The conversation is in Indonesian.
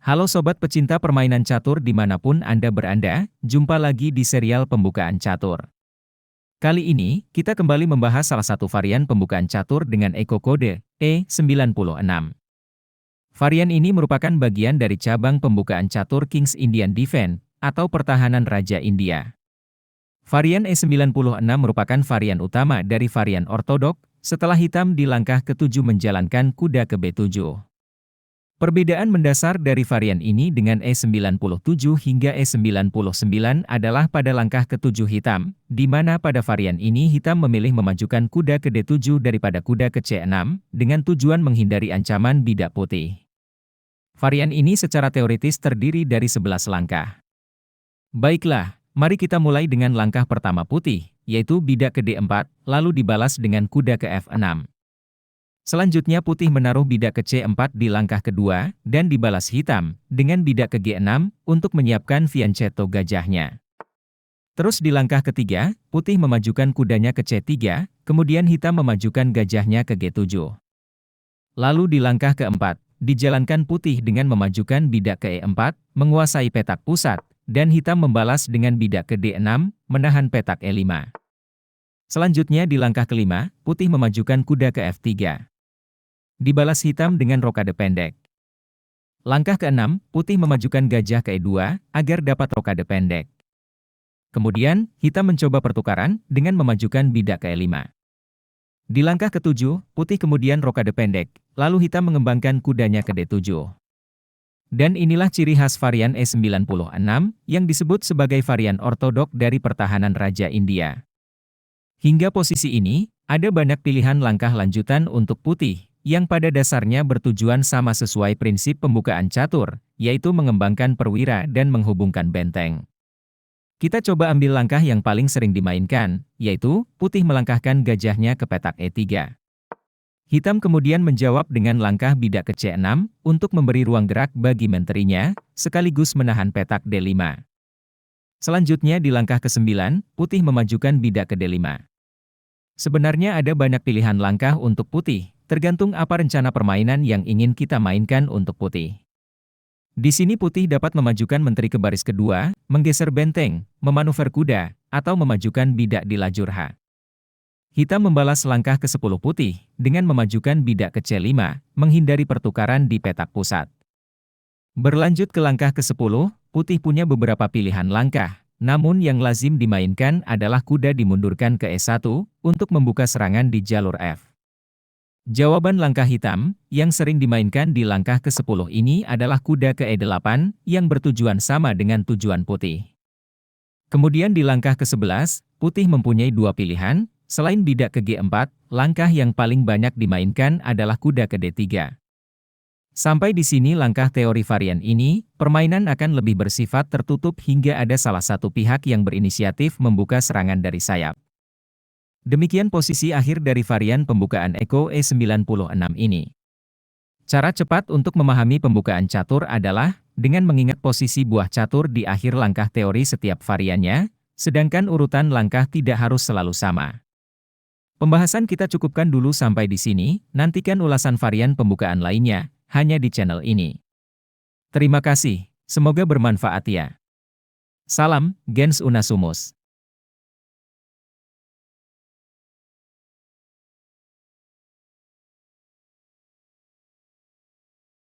Halo sobat pecinta permainan catur dimanapun Anda berada, jumpa lagi di serial pembukaan catur. Kali ini, kita kembali membahas salah satu varian pembukaan catur dengan Eko kode E96. Varian ini merupakan bagian dari cabang pembukaan catur King's Indian Defense, atau pertahanan Raja India. Varian E96 merupakan varian utama dari varian ortodok, setelah hitam di langkah ke-7 menjalankan kuda ke B7. Perbedaan mendasar dari varian ini dengan E97 hingga E99 adalah pada langkah ke-7 hitam, di mana pada varian ini hitam memilih memajukan kuda ke D7 daripada kuda ke C6, dengan tujuan menghindari ancaman bidak putih. Varian ini secara teoritis terdiri dari 11 langkah. Baiklah, mari kita mulai dengan langkah pertama putih, yaitu bidak ke D4, lalu dibalas dengan kuda ke F6. Selanjutnya putih menaruh bidak ke C4 di langkah kedua, dan dibalas hitam, dengan bidak ke G6, untuk menyiapkan fianchetto gajahnya. Terus di langkah ketiga, putih memajukan kudanya ke C3, kemudian hitam memajukan gajahnya ke G7. Lalu di langkah keempat, dijalankan putih dengan memajukan bidak ke E4, menguasai petak pusat, dan hitam membalas dengan bidak ke D6, menahan petak E5. Selanjutnya di langkah kelima, putih memajukan kuda ke F3. Dibalas hitam dengan rokade pendek. Langkah ke-6, putih memajukan gajah ke E2, agar dapat rokade pendek. Kemudian, hitam mencoba pertukaran, dengan memajukan bidak ke E5. Di langkah ke-7, putih kemudian rokade pendek, lalu hitam mengembangkan kudanya ke D7. Dan inilah ciri khas varian E96, yang disebut sebagai varian ortodok dari pertahanan Raja India. Hingga posisi ini, ada banyak pilihan langkah lanjutan untuk putih, yang pada dasarnya bertujuan sama sesuai prinsip pembukaan catur, yaitu mengembangkan perwira dan menghubungkan benteng. Kita coba ambil langkah yang paling sering dimainkan, yaitu putih melangkahkan gajahnya ke petak E3. Hitam kemudian menjawab dengan langkah bidak ke C6, untuk memberi ruang gerak bagi menterinya, sekaligus menahan petak D5. Selanjutnya di langkah ke-9, putih memajukan bidak ke D5. Sebenarnya ada banyak pilihan langkah untuk putih, tergantung apa rencana permainan yang ingin kita mainkan untuk putih. Di sini putih dapat memajukan menteri ke baris kedua, menggeser benteng, memanuver kuda, atau memajukan bidak di lajur H. Hitam membalas langkah ke-10 putih, dengan memajukan bidak ke C5, menghindari pertukaran di petak pusat. Berlanjut ke langkah ke-10, putih punya beberapa pilihan langkah, namun yang lazim dimainkan adalah kuda dimundurkan ke E1, untuk membuka serangan di jalur F. Jawaban langkah hitam, yang sering dimainkan di langkah ke-10 ini adalah kuda ke E8, yang bertujuan sama dengan tujuan putih. Kemudian di langkah ke-11, putih mempunyai dua pilihan, selain bidak ke G4, langkah yang paling banyak dimainkan adalah kuda ke D3. Sampai di sini langkah teori varian ini, permainan akan lebih bersifat tertutup hingga ada salah satu pihak yang berinisiatif membuka serangan dari sayap. Demikian posisi akhir dari varian pembukaan Eko E96 ini. Cara cepat untuk memahami pembukaan catur adalah, dengan mengingat posisi buah catur di akhir langkah teori setiap variannya, sedangkan urutan langkah tidak harus selalu sama. Pembahasan kita cukupkan dulu sampai di sini, nantikan ulasan varian pembukaan lainnya, hanya di channel ini. Terima kasih, semoga bermanfaat ya. Salam, Gens Unasumus.